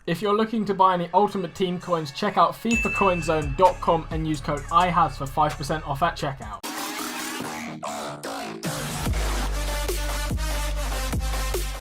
If you're looking to buy any Ultimate Team coins, check out FIFACoinZone.com and use code IHAS for 5% off at checkout.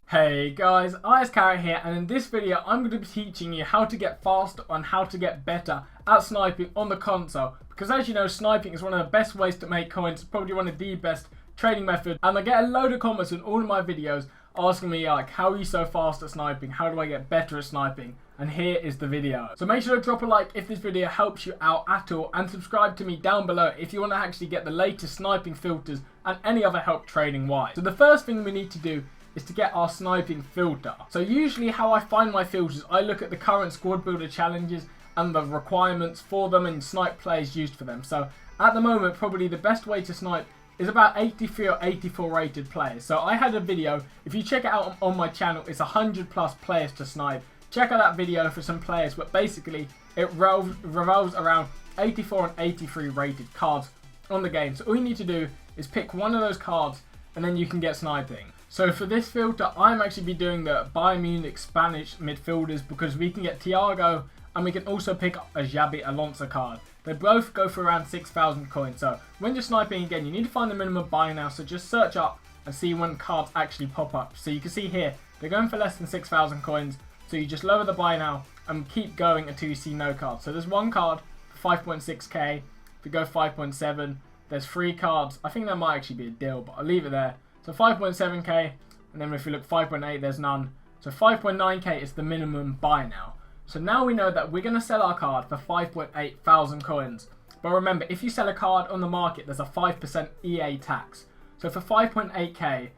Hey guys, ISCarrot here, and in this video I'm going to be teaching you how to get faster and how to get better at sniping on the console. Because as you know, sniping is one of the best ways to make coins, probably one of the best trading methods, and I get a load of comments in all of my videos asking me like, how are you so fast at sniping? How do I get better at sniping? And here is the video. So make sure to drop a like if this video helps you out at all, and subscribe to me down below if you want to actually get the latest sniping filters and any other help trading wise. So the first thing we need to do is to get our sniping filter. So usually how I find my filters, I look at the current squad builder challenges and the requirements for them and snipe plays used for them. So at the moment, probably the best way to snipe is about 83 or 84 rated players. So I had a video, if you check it out on my channel, it's 100 plus players to snipe. Check out that video for some players, but basically it revolves around 84 and 83 rated cards on the game. So all you need to do is pick one of those cards and then you can get sniping. So for this filter, I'm actually be doing the Bayern Munich Spanish midfielders, because we can get Thiago and we can also pick up a Xabi Alonso card. They both go for around 6,000 coins. So when you're sniping again, you need to find the minimum buy now. So just search up and see when cards actually pop up. So you can see here, they're going for less than 6,000 coins. So you just lower the buy now and keep going until you see no cards. So there's one card for 5.6k. If we go 5.7, there's 3 cards. I think that might actually be a deal, but I'll leave it there. So 5.7k, and then if we look 5.8, there's none. So 5.9k is the minimum buy now. So now we know that we're going to sell our card for 5.8 thousand coins. But remember, if you sell a card on the market, there's a 5% EA tax. So for 5.8k,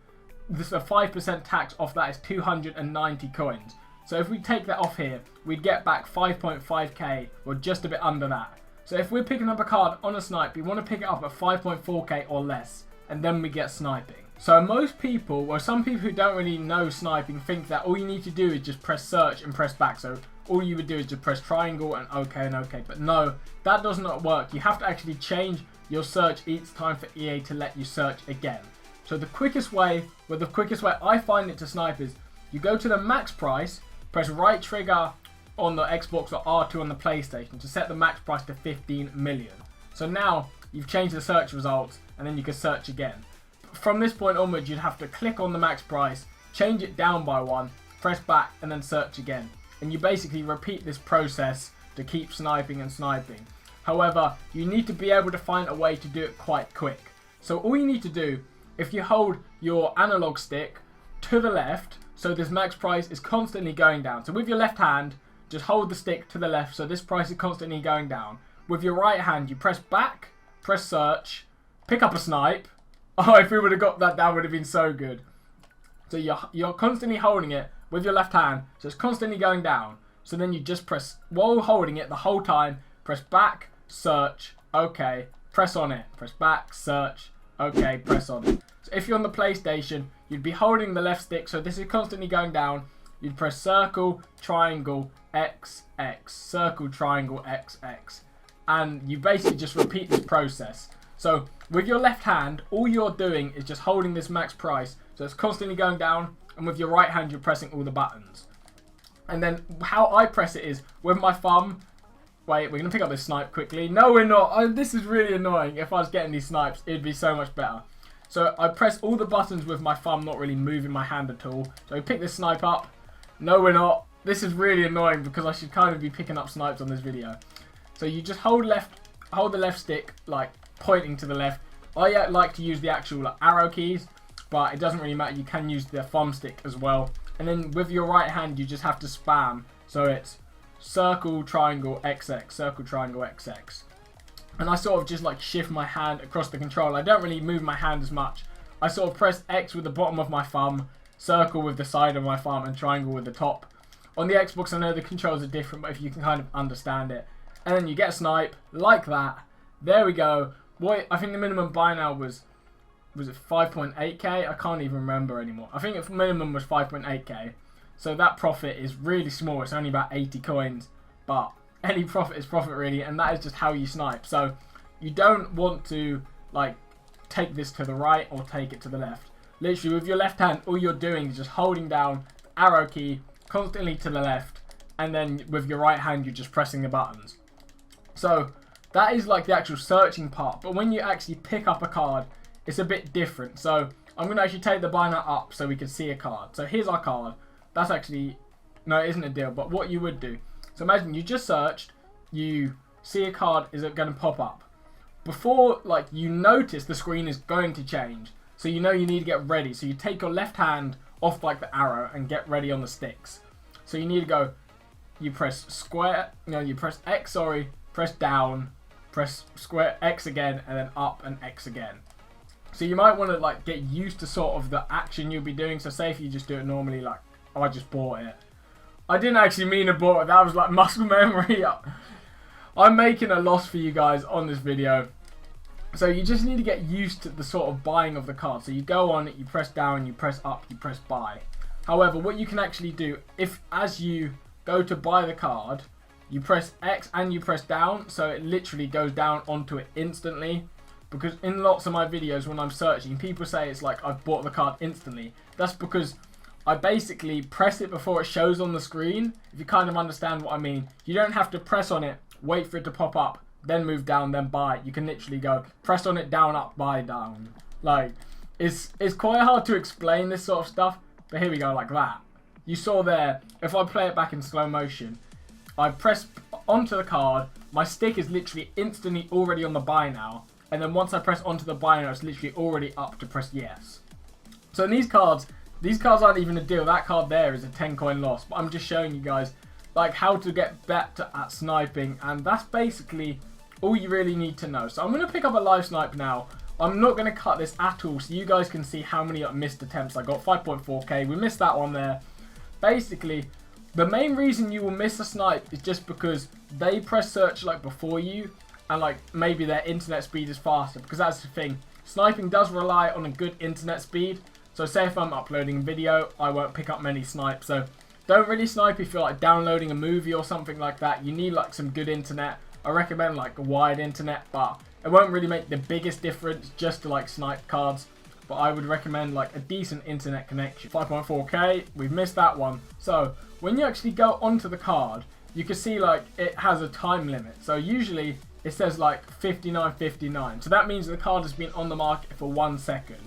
this is a 5% tax off that is 290 coins. So if we take that off here, we'd get back 5.5k, or just a bit under that. So if we're picking up a card on a snipe, we want to pick it up at 5.4k or less, and then we get sniping. So most people, well, some people who don't really know sniping think that all you need to do is just press search and press back. So all you would do is just press triangle and OK. But no, that does not work. You have to actually change your search each time for EA to let you search again. So the quickest way I find it to snipe is you go to the max price, press right trigger on the Xbox or R2 on the PlayStation to set the max price to 15 million. So now you've changed the search results and then you can search again. From this point onwards, you'd have to click on the max price, change it down by 1, press back and then search again. And you basically repeat this process to keep sniping and sniping. However, you need to be able to find a way to do it quite quick. So all you need to do, if you hold your analog stick to the left, so this max price is constantly going down. So with your left hand, just hold the stick to the left, so this price is constantly going down. With your right hand, you press back, press search, pick up a snipe. Oh, if we would have got that, that would have been so good. So you're constantly holding it with your left hand, so it's constantly going down. So then you just press, while holding it the whole time, press back, search, OK, press on it. Press back, search, OK, press on it. So if you're on the PlayStation, you'd be holding the left stick, so this is constantly going down. You'd press circle, triangle, X, X, circle, triangle, X, X. And you basically just repeat this process. So with your left hand, all you're doing is just holding this max price. So it's constantly going down. And with your right hand, you're pressing all the buttons. And then how I press it is with my thumb. Wait, we're going to pick up this snipe quickly. No, we're not. Oh, this is really annoying. If I was getting these snipes, it'd be so much better. So I press all the buttons with my thumb, not really moving my hand at all. So we pick this snipe up. No, we're not. This is really annoying because I should kind of be picking up snipes on this video. So you just hold the left stick, like pointing to the left. I like to use the actual arrow keys, but it doesn't really matter. You can use the thumb stick as well. And then with your right hand, you just have to spam. So it's circle, triangle, XX, circle, triangle, XX. And I sort of just like shift my hand across the controller. I don't really move my hand as much. I sort of press X with the bottom of my thumb, circle with the side of my thumb, and triangle with the top. On the Xbox, I know the controls are different, but if you can kind of understand it. And then you get a snipe like that. There we go. Boy, I think the minimum buy now was it 5.8k? I can't even remember anymore. I think the minimum was 5.8k. So that profit is really small. It's only about 80 coins. But any profit is profit really, and that is just how you snipe. So you don't want to like take this to the right or take it to the left. Literally with your left hand, all you're doing is just holding down arrow key constantly to the left, and then with your right hand you're just pressing the buttons. So that is like the actual searching part, but when you actually pick up a card, it's a bit different. So I'm going to actually take the binder up so we can see a card. So here's our card. That's actually, no, it isn't a deal, but what you would do. So imagine you just searched, you see a card is going to pop up. Before like you notice the screen is going to change, so you know you need to get ready. So you take your left hand off like the arrow and get ready on the sticks. So you need to go, you press square, no, you press X, sorry, press down, press square, X again, and then up and X again. So you might want to like get used to sort of the action you'll be doing. So say if you just do it normally, like, oh, I just bought it. I didn't actually mean to bought it, that was like muscle memory. I'm making a loss for you guys on this video. So you just need to get used to the sort of buying of the card. So you go on it, you press down, you press up, you press buy. However, what you can actually do, if as you go to buy the card, you press X and you press down, so it literally goes down onto it instantly. Because in lots of my videos when I'm searching, people say it's like I've bought the card instantly. That's because I basically press it before it shows on the screen. If you kind of understand what I mean. You don't have to press on it, wait for it to pop up, then move down, then buy. You can literally go press on it, down, up, buy, down. Like, it's quite hard to explain this sort of stuff, but here we go, like that. You saw there, if I play it back in slow motion, I press onto the card, my stick is literally instantly already on the buy now, and then once I press onto the buy now, it's literally already up to press yes. So in these cards aren't even a deal. That card there is a 10 coin loss, but I'm just showing you guys like how to get better at sniping, and that's basically all you really need to know. So I'm going to pick up a live snipe now. I'm not going to cut this at all so you guys can see how many missed attempts I got. 5.4k, we missed that one there. Basically, the main reason you will miss a snipe is just because they press search like before you, and like maybe their internet speed is faster, because that's the thing. Sniping does rely on a good internet speed. So say if I'm uploading a video, I won't pick up many snipes. So don't really snipe if you're like downloading a movie or something like that. You need like some good internet. I recommend like a wired internet, but it won't really make the biggest difference just to like snipe cards. But I would recommend like a decent internet connection. 5.4k, we've missed that one. So when you actually go onto the card, you can see like it has a time limit. So usually it says like 59.59. So that means the card has been on the market for 1 second.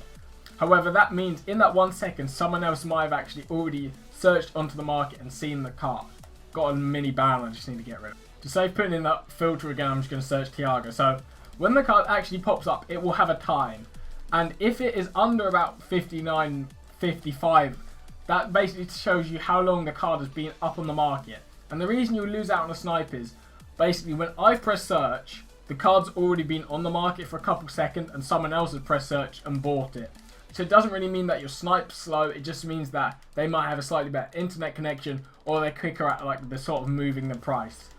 However, that means in that 1 second, someone else might have actually already searched onto the market and seen the card. Got a mini ban I just need to get rid of. To save putting in that filter again, I'm just going to search Thiago. So when the card actually pops up, it will have a time. And if it is under about 59.55, that basically shows you how long the card has been up on the market. And the reason you'll lose out on a snipe is, basically when I press search, the card's already been on the market for a couple seconds and someone else has pressed search and bought it. So it doesn't really mean that your snipe's slow, it just means that they might have a slightly better internet connection, or they're quicker at like the sort of moving the price.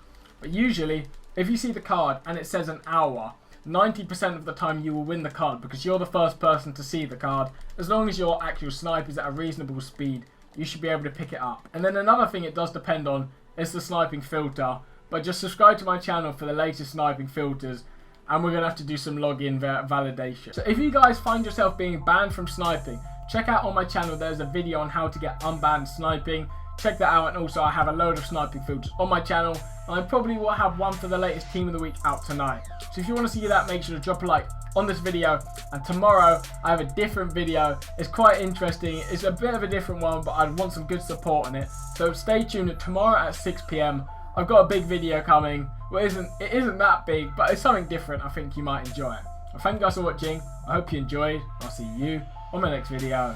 But usually, if you see the card and it says an hour, 90% of the time you will win the card because you're the first person to see the card. As long as your actual snipe is at a reasonable speed, you should be able to pick it up. And then another thing it does depend on is the sniping filter. But just subscribe to my channel for the latest sniping filters, and we're going to have to do some login validation. So if you guys find yourself being banned from sniping, check out on my channel, there's a video on how to get unbanned sniping. Check that out, and also I have a load of sniping filters on my channel, and I probably will have one for the latest team of the week out tonight. So if you want to see that, make sure to drop a like on this video, and tomorrow I have a different video. It's quite interesting, it's a bit of a different one, but I'd want some good support on it. So stay tuned tomorrow at 6 PM. I've got a big video coming. Well, it isn't that big, but it's something different. I think you might enjoy it. Well, thank you guys for watching. I hope you enjoyed. I'll see you on my next video.